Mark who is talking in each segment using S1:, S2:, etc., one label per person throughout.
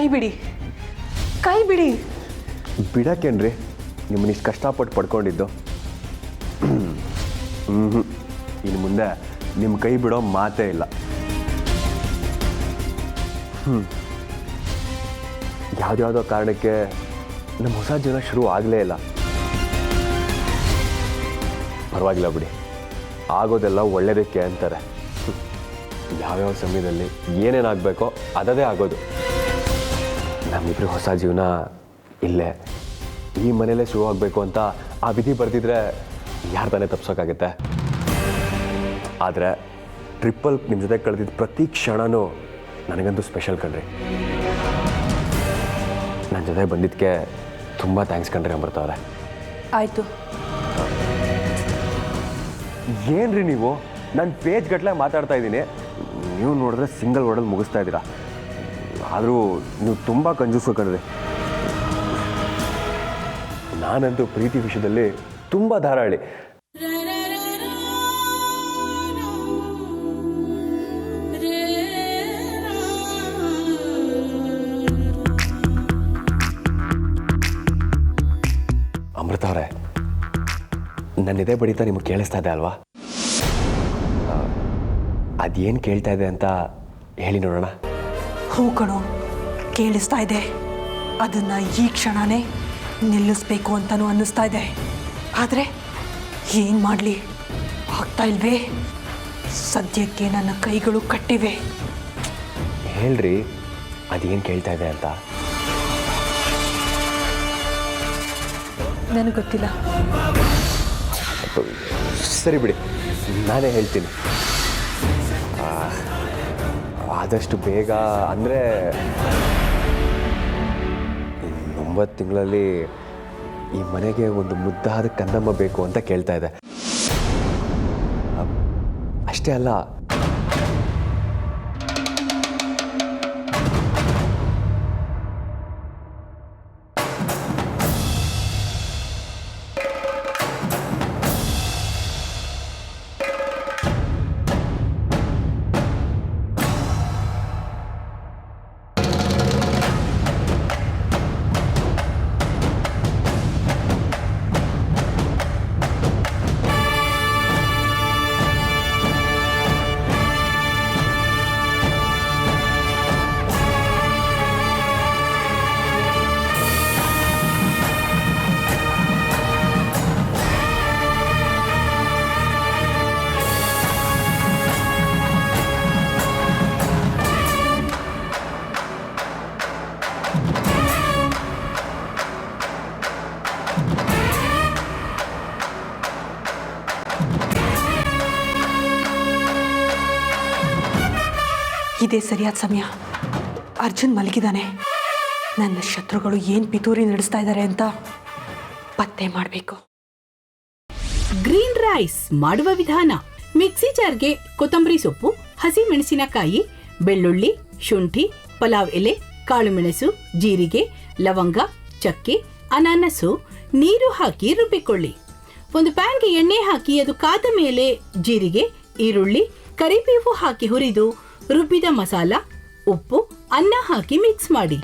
S1: ಕೈ ಬಿಡಿ, ಕೈ ಬಿಡಿ.
S2: ಬಿಡಕ್ಕೇನ್ರಿ ನಿಮ್ಮನ್ನ ಇಷ್ಟು ಕಷ್ಟಪಟ್ಟು ಪಡ್ಕೊಂಡಿದ್ದು. ಇನ್ನು ಮುಂದೆ ನಿಮ್ಮ ಕೈ ಬಿಡೋ ಮಾತೇ ಇಲ್ಲ. ಯಾವುದ್ಯಾವುದೋ ಕಾರಣಕ್ಕೆ ನಮ್ಮ ಹೊಸ ಜೀವನ ಶುರು ಆಗಲೇ ಇಲ್ಲ. ಪರವಾಗಿಲ್ಲ ಬಿಡಿ, ಆಗೋದೆಲ್ಲ ಒಳ್ಳೆಯದಕ್ಕೆ ಅಂತಾರೆ. ಯಾವ್ಯಾವ ಸಮಯದಲ್ಲಿ ಏನೇನಾಗಬೇಕೋ ಅದೇ ಆಗೋದು. ನಮ್ಮಿಬ್ರು ಹೊಸ ಜೀವನ ಇಲ್ಲೇ ಈ ಮನೇಲೇ ಶುರು ಆಗಬೇಕು ಅಂತ ಆ ವಿಧಿ ಬರ್ತಿದ್ರೆ ಯಾರು ತಾನೇ ತಪ್ಸೋಕ್ಕಾಗತ್ತೆ. ಆದರೆ ಟ್ರಿಪ್ಪಲ್ ನಿಮ್ಮ ಜೊತೆ ಕಳೆದಿದ್ದ ಪ್ರತಿ ಕ್ಷಣನೂ ನನಗಂತೂ ಸ್ಪೆಷಲ್ ಕಣ್ರಿ. ನನ್ನ ಜೊತೆ ಬಂದಿದ್ದಕ್ಕೆ ತುಂಬ ಥ್ಯಾಂಕ್ಸ್ ಕಣ್ರಿ ಅಮೃತ ಅವರೇ.
S1: ಆಯಿತು.
S2: ಏನ್ರಿ ನೀವು ನಾನು ಪೇಜ್ ಗಟ್ಟಲೆ ಮಾತಾಡ್ತಾ ಇದ್ದೀನಿ, ನೀವು ನೋಡಿದ್ರೆ ಸಿಂಗಲ್ ವರ್ಡಲ್ಲಿ ಮುಗಿಸ್ತಾ ಇದ್ದೀರಾ. ಆದರೂ ನೀವು ತುಂಬ ಕಂಜೂಸು ಕಣ್ರಿ. ನಾನಂತೂ ಪ್ರೀತಿ ವಿಷಯದಲ್ಲಿ ತುಂಬ ಧಾರಾಳಿ. ಅಮೃತ ಅವರೇ, ನನ್ನಿದೆ ಬಡಿತ ನಿಮಗೆ ಕೇಳಿಸ್ತಾ ಇದೆ ಅಲ್ವಾ? ಅದೇನು ಕೇಳ್ತಾ ಇದೆ ಅಂತ ಹೇಳಿ ನೋಡೋಣ.
S1: ಹೂ ಕಣೋ, ಕೇಳಿಸ್ತಾ ಇದೆ. ಅದನ್ನು ಈ ಕ್ಷಣನೇ ನಿಲ್ಲಿಸ್ಬೇಕು ಅಂತಲೂ ಅನ್ನಿಸ್ತಾ ಇದೆ. ಆದರೆ ಏನು ಮಾಡಲಿ, ಆಗ್ತಾ ಇಲ್ವೇ. ಸದ್ಯಕ್ಕೆ ನನ್ನ ಕೈಗಳು ಕಟ್ಟಿವೆ.
S2: ಹೇಳ್ರಿ, ಅದೇನು ಕೇಳ್ತಾ ಇದೆ ಅಂತ.
S1: ನನಗೆ ಗೊತ್ತಿಲ್ಲ.
S2: ಸರಿ ಬಿಡಿ, ನಾನೇ ಹೇಳ್ತೀನಿ. ಆದಷ್ಟು ಬೇಗ ಅಂದರೆ 9 ತಿಂಗಳಲ್ಲಿ ಈ ಮನೆಗೆ ಒಂದು ಮುದ್ದಾದ ಕನ್ನಮ್ಮ ಬೇಕು ಅಂತ ಕೇಳ್ತಾ ಇದೆ. ಅಷ್ಟೇ ಅಲ್ಲ,
S1: ಇದೇ ಸರಿಯಾದ ಸಮಯ. ಅರ್ಜುನ್ ಮಲಗಿದ್ದಾನೆ. ನನ್ನ ಶತ್ರುಗಳು ಏನು ಪಿತೂರಿ ನಡೆಸ್ತಾ ಇದ್ದಾರೆ ಅಂತ ಪತ್ತೆ ಮಾಡಬೇಕು.
S3: ಗ್ರೀನ್ ರೈಸ್ ಮಾಡುವ ವಿಧಾನ: ಮಿಕ್ಸಿ ಜಾರ್ಗೆ ಕೊತ್ತಂಬರಿ ಸೊಪ್ಪು, ಹಸಿ ಮೆಣಸಿನಕಾಯಿ, ಬೆಳ್ಳುಳ್ಳಿ, ಶುಂಠಿ, ಪಲಾವ್ ಎಲೆ, ಕಾಳುಮೆಣಸು, ಜೀರಿಗೆ, ಲವಂಗ, ಚಕ್ಕೆ, ಅನಾನಸು, ನೀರು ಹಾಕಿ ರುಬ್ಬಿಕೊಳ್ಳಿ. ಒಂದು ಪ್ಯಾನ್ಗೆ ಎಣ್ಣೆ ಹಾಕಿ ಅದು ಕಾದ ಮೇಲೆ ಜೀರಿಗೆ, ಈರುಳ್ಳಿ, ಕರಿಬೇವು ಹಾಕಿ ಹುರಿದು ರುಬ್ಬಿದ ಮಸಾಲ, ಉಪ್ಪು, ಅನ್ನ ಹಾಕಿ ಮಿಕ್ಸ್ ಮಾಡಿ.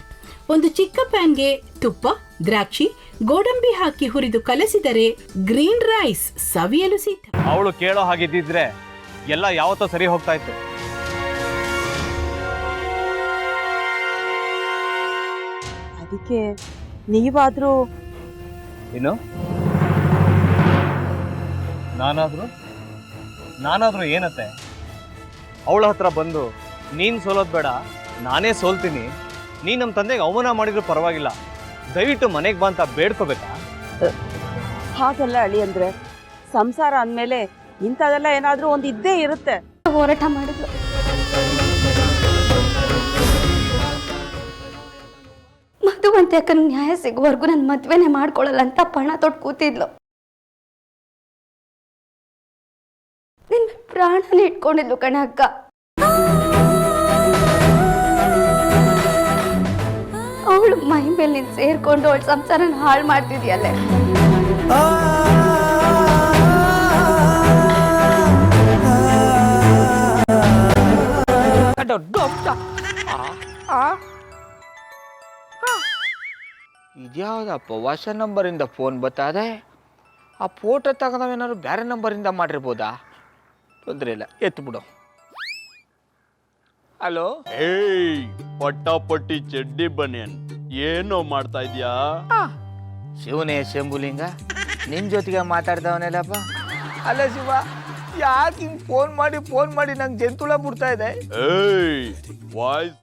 S3: ಒಂದು ಚಿಕ್ಕ ಪ್ಯಾನ್ಗೆ ತುಪ್ಪ, ದ್ರಾಕ್ಷಿ, ಗೋಡಂಬಿ ಹಾಕಿ ಹುರಿದು ಕಲಸಿದರೆ ಗ್ರೀನ್ ರೈಸ್ ಸವಿಯಲು ಸಿದ್ಧ.
S4: ಅವಳು ಕೇಳೋ ಹಾಗಿದ್ದಿದ್ರೆ ಎಲ್ಲ ಯಾವತ್ತೋ ಸರಿ ಹೋಗ್ತಾ ಇತ್ತು.
S5: ಅದಕ್ಕೆ ನೀವಾದ್ರೂ
S4: ಏನು? ನಾನಾದ್ರೂ ಏನತ್ತೆ? ಅವಳ ಹತ್ರ ಬಂದು ನೀನು ಸೋಲೋದು ಬೇಡ, ನಾನೇ ಸೋಲ್ತೀನಿ, ನೀನು ನಮ್ಮ ತಂದೆಗೆ ಅವಮಾನ ಮಾಡಿದ್ರು ಪರವಾಗಿಲ್ಲ, ದಯವಿಟ್ಟು ಮನೆಗೆ ಬಾ ಅಂತ ಬೇಡ್ಕೋಬೇಕಾ?
S5: ಹಾಗೆಲ್ಲ ಅಳಿ ಅಂದ್ರೆ ಸಂಸಾರ ಅಂದಮೇಲೆ ಇಂಥದೆಲ್ಲ ಏನಾದರೂ ಒಂದು ಇದ್ದೇ ಇರುತ್ತೆ.
S6: ಹೋರಾಟ ಮಾಡಿದ್ಲು. ಮಧುವಂತೆ ಅಕ್ಕನ ನ್ಯಾಯ ಸಿಗುವವರೆಗೂ ನನ್ನ ಮದ್ವೆನೇ ಮಾಡ್ಕೊಳ್ಳಲ್ಲ ಅಂತ ಪಣ ತೊಟ್ಟು ಕೂತಿದ್ಲು. ನಿನ್ನ ಪ್ರಾಣನೇ ಇಟ್ಕೊಂಡಿದ್ಲು ಕಣ ಅಕ್ಕ. ಅವಳು ಮೈ ಮೇಲೆ ನೀನು ಸೇರ್ಕೊಂಡು ಅವಳ ಸಂಸಾರನ ಹಾಳು ಮಾಡ್ತಿದ್ಯಲ್ಲೇ.
S7: ಇದ್ಯಾವುದಪ್ಪ ಹೊಸ ನಂಬರಿಂದ ಫೋನ್ ಬರ್ತದೆ. ಆ ಫೋಟೋ ತಗೊಂಡವೇನಾದ್ರು ಬೇರೆ ನಂಬರಿಂದ ಮಾಡಿರ್ಬೋದಾ? ತೊಂದರೆ ಇಲ್ಲ, ಎತ್ತು ಬಿಡು. ಹಲೋ,
S8: ಏಯ್ ಪಟ್ಟಾಪಟ್ಟಿ ಚಡ್ಡಿ ಬನಿಯನ್, ಏನೋ ಮಾಡ್ತಾ ಇದ್ಯಾ?
S7: ಶಿವನೇ ಶಂಭುಲಿಂಗ, ನಿನ್ನ ಜೊತೆಗೆ ಮಾತಾಡ್ದವನೇಲಪ್ಪ. ಅಲ್ಲ ಶಿವ, ಯಾಕೆ ಹಿಂಗೆ ಫೋನ್ ಮಾಡಿ ನಂಗೆ ಜಂತುಳ ಬಿಡ್ತಾ ಇದೆ?
S8: ಏಯ್ ವಾಯ್ಸ್